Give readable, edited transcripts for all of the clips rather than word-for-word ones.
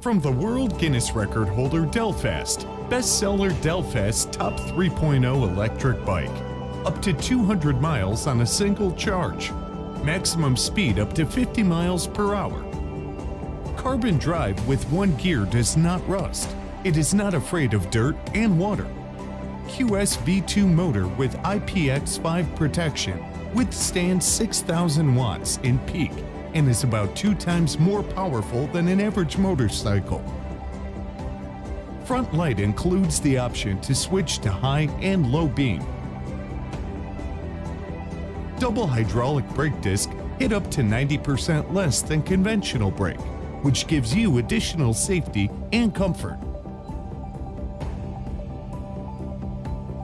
From the World Guinness Record holder Delfast, bestseller Delfast Top 3.0 electric bike. Up to 200 miles on a single charge. Maximum speed up to 50 miles per hour. Carbon drive with one gear does not rust. It is not afraid of dirt and water. QS V2 motor with IPX5 protection withstands 6,000 watts in peak and is about 2 times more powerful than an average motorcycle. Front light includes the option to switch to high and low beam. Double hydraulic brake disc hit up to 90% less than conventional brake, which gives you additional safety and comfort.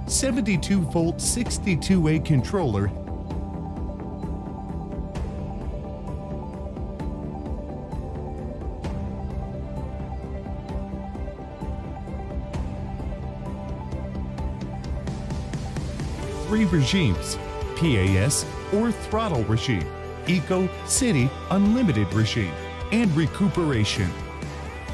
72-volt 62A controller three regimes, PAS or throttle regime, Eco, City, Unlimited regime, and recuperation.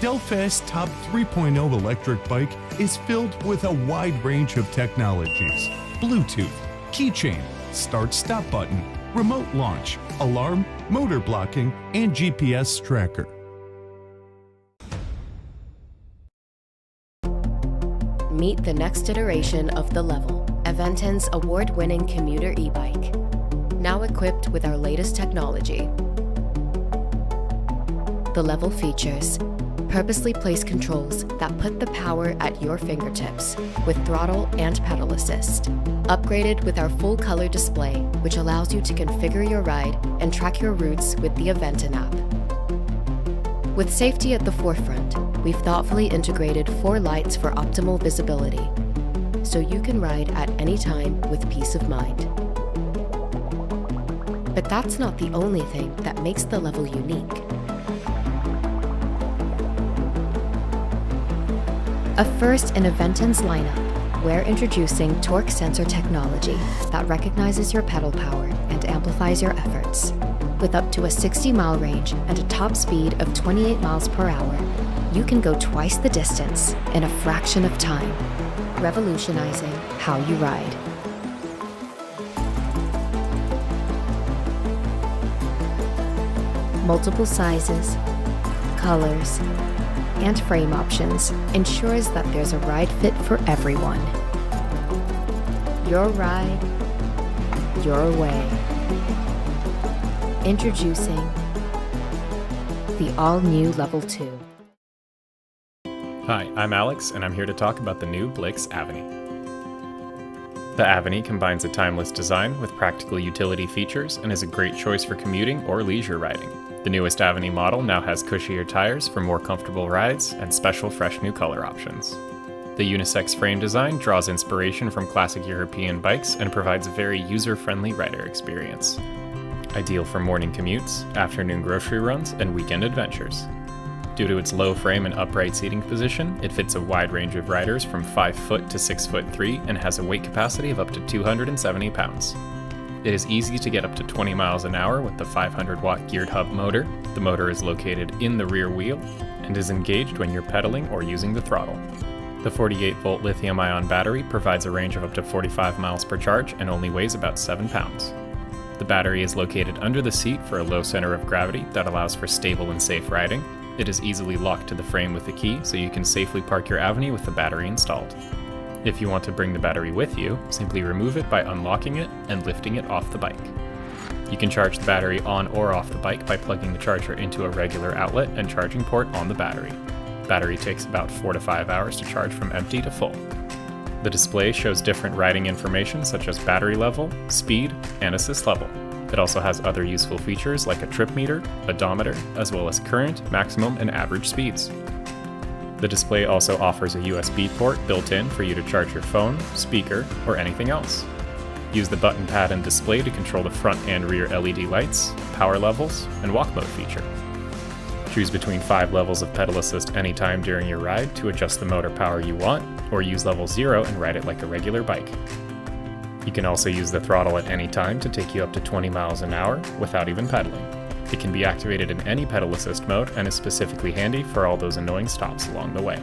Delfast Top 3.0 electric bike is filled with a wide range of technologies: Bluetooth, keychain, start-stop button, remote launch, alarm, motor blocking, and GPS tracker. Meet the next iteration of the Level, Aventon's award-winning commuter e-bike. Now equipped with our latest technology. The Level features purposely placed controls that put the power at your fingertips with throttle and pedal assist. Upgraded with our full-color display, which allows you to configure your ride and track your routes with the Aventon app. With safety at the forefront, we've thoughtfully integrated 4 lights for optimal visibility, so you can ride at any time with peace of mind. But that's not the only thing that makes the Level unique. A first in Aventon's lineup, we're introducing torque sensor technology that recognizes your pedal power and amplifies your efforts. With up to a 60-mile range and a top speed of 28 miles per hour, you can go twice the distance in a fraction of time, revolutionizing how you ride. Multiple sizes, colors, and frame options ensures that there's a ride fit for everyone. Your ride, your way. Introducing the all-new Level 2. Hi, I'm Alex, and I'm here to talk about the new Blix Aveny. The Aveny combines a timeless design with practical utility features and is a great choice for commuting or leisure riding. The newest Aveny model now has cushier tires for more comfortable rides and special fresh new color options. The unisex frame design draws inspiration from classic European bikes and provides a very user-friendly rider experience. Ideal for morning commutes, afternoon grocery runs, and weekend adventures. Due to its low frame and upright seating position, it fits a wide range of riders from 5 foot to 6'3" and has a weight capacity of up to 270 pounds. It is easy to get up to 20 miles an hour with the 500-watt geared hub motor. The motor is located in the rear wheel and is engaged when you're pedaling or using the throttle. The 48-volt lithium-ion battery provides a range of up to 45 miles per charge and only weighs about 7 pounds. The battery is located under the seat for a low center of gravity that allows for stable and safe riding. It is easily locked to the frame with a key, so you can safely park your Aveny with the battery installed. If you want to bring the battery with you, simply remove it by unlocking it and lifting it off the bike. You can charge the battery on or off the bike by plugging the charger into a regular outlet and charging port on the battery. The battery takes about 4 to 5 hours to charge from empty to full. The display shows different riding information such as battery level, speed, and assist level. It also has other useful features like a trip meter, odometer, as well as current, maximum, and average speeds. The display also offers a USB port built in for you to charge your phone, speaker, or anything else. Use the button pad and display to control the front and rear LED lights, power levels, and walk mode feature. Choose between 5 levels of pedal assist anytime during your ride to adjust the motor power you want, or use level 0 and ride it like a regular bike. You can also use the throttle at any time to take you up to 20 miles an hour without even pedaling. It can be activated in any pedal assist mode and is specifically handy for all those annoying stops along the way.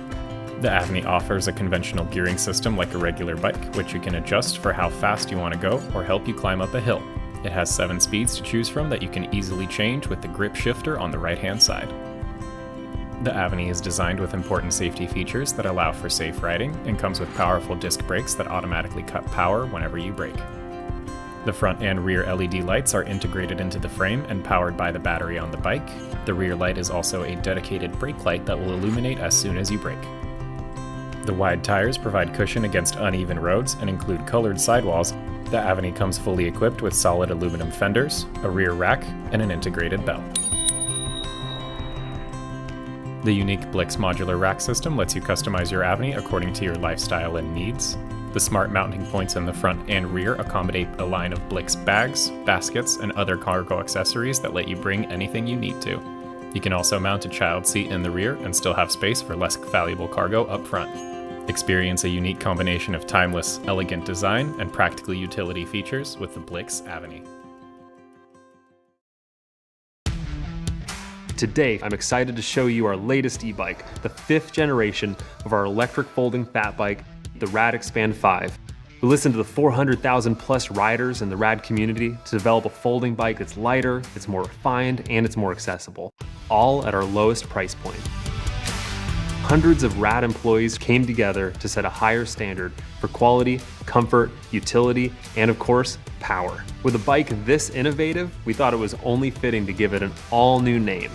The Aveny offers a conventional gearing system like a regular bike, which you can adjust for how fast you want to go or help you climb up a hill. It has 7 speeds to choose from that you can easily change with the grip shifter on the right-hand side. The Aveny is designed with important safety features that allow for safe riding and comes with powerful disc brakes that automatically cut power whenever you brake. The front and rear LED lights are integrated into the frame and powered by the battery on the bike. The rear light is also a dedicated brake light that will illuminate as soon as you brake. The wide tires provide cushion against uneven roads and include colored sidewalls. The Aveny comes fully equipped with solid aluminum fenders, a rear rack, and an integrated bell. The unique Blix modular rack system lets you customize your Aveny according to your lifestyle and needs. The smart mounting points in the front and rear accommodate a line of Blix bags, baskets, and other cargo accessories that let you bring anything you need to. You can also mount a child seat in the rear and still have space for less valuable cargo up front. Experience a unique combination of timeless, elegant design and practical utility features with the Blix Aveny. Today, I'm excited to show you our latest e-bike, the 5th generation of our electric folding fat bike, the RadExpand 5. We listened to the 400,000 plus riders in the Rad community to develop a folding bike that's lighter, it's more refined, and it's more accessible, all at our lowest price point. Hundreds of Rad employees came together to set a higher standard for quality, comfort, utility, and of course, power. With a bike this innovative, we thought it was only fitting to give it an all-new name.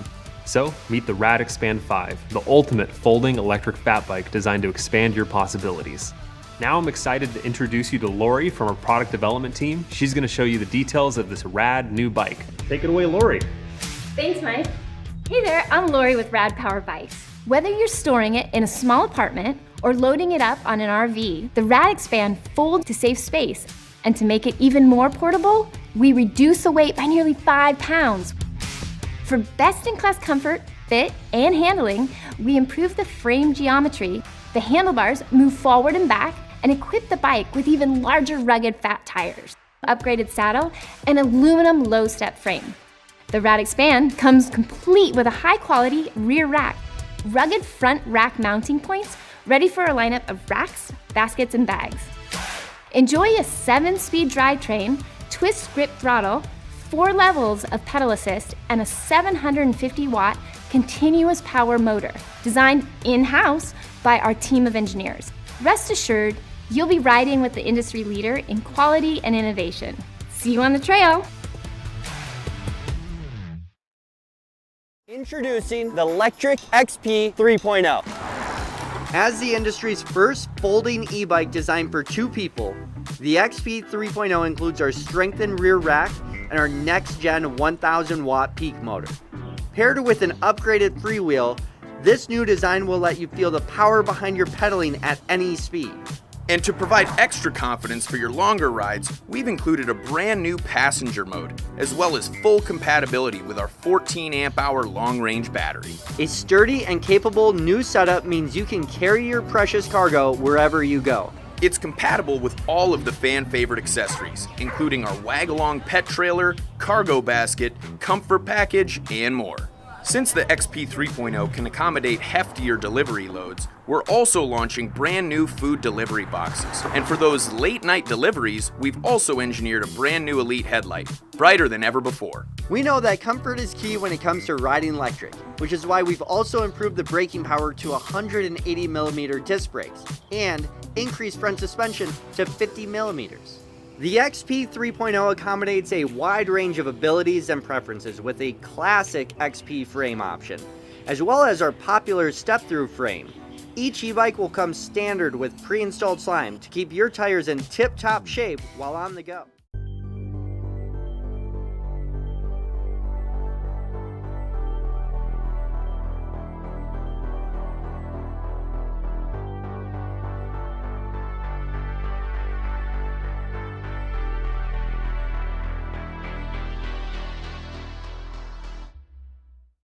So, meet the RadExpand 5, the ultimate folding electric fat bike designed to expand your possibilities. Now I'm excited to introduce you to Lori from our product development team. She's going to show you the details of this rad new bike. Take it away, Lori. Thanks, Mike. Hey there, I'm Lori with Rad Power Bikes. Whether you're storing it in a small apartment or loading it up on an RV, the RadExpand folds to save space. And to make it even more portable, we reduce the weight by nearly 5 pounds. For best-in-class comfort, fit, and handling, we improve the frame geometry. The handlebars move forward and back and equip the bike with even larger rugged fat tires, upgraded saddle, and aluminum low-step frame. The RadExpand comes complete with a high-quality rear rack, rugged front rack mounting points, ready for a lineup of racks, baskets, and bags. Enjoy a 7-speed drivetrain, twist grip throttle, 4 levels of pedal assist, and a 750-watt continuous power motor designed in-house by our team of engineers. Rest assured, you'll be riding with the industry leader in quality and innovation. See you on the trail. Introducing the Lectric XP 3.0. As the industry's first folding e-bike designed for 2 people, the XP 3.0 includes our strengthened rear rack and our next-gen 1,000-watt peak motor. Paired with an upgraded freewheel, this new design will let you feel the power behind your pedaling at any speed. And to provide extra confidence for your longer rides, we've included a brand new passenger mode, as well as full compatibility with our 14 amp hour long-range battery. A sturdy and capable new setup means you can carry your precious cargo wherever you go. It's compatible with all of the fan-favorite accessories, including our wag-along pet trailer, cargo basket, comfort package, and more. Since the XP 3.0 can accommodate heftier delivery loads, we're also launching brand new food delivery boxes. And for those late night deliveries, we've also engineered a brand new Elite headlight, brighter than ever before. We know that comfort is key when it comes to riding electric, which is why we've also improved the braking power to 180mm disc brakes and increased front suspension to 50mm. The XP 3.0 accommodates a wide range of abilities and preferences with a classic XP frame option, as well as our popular step-through frame. Each e-bike will come standard with pre-installed slime to keep your tires in tip-top shape while on the go.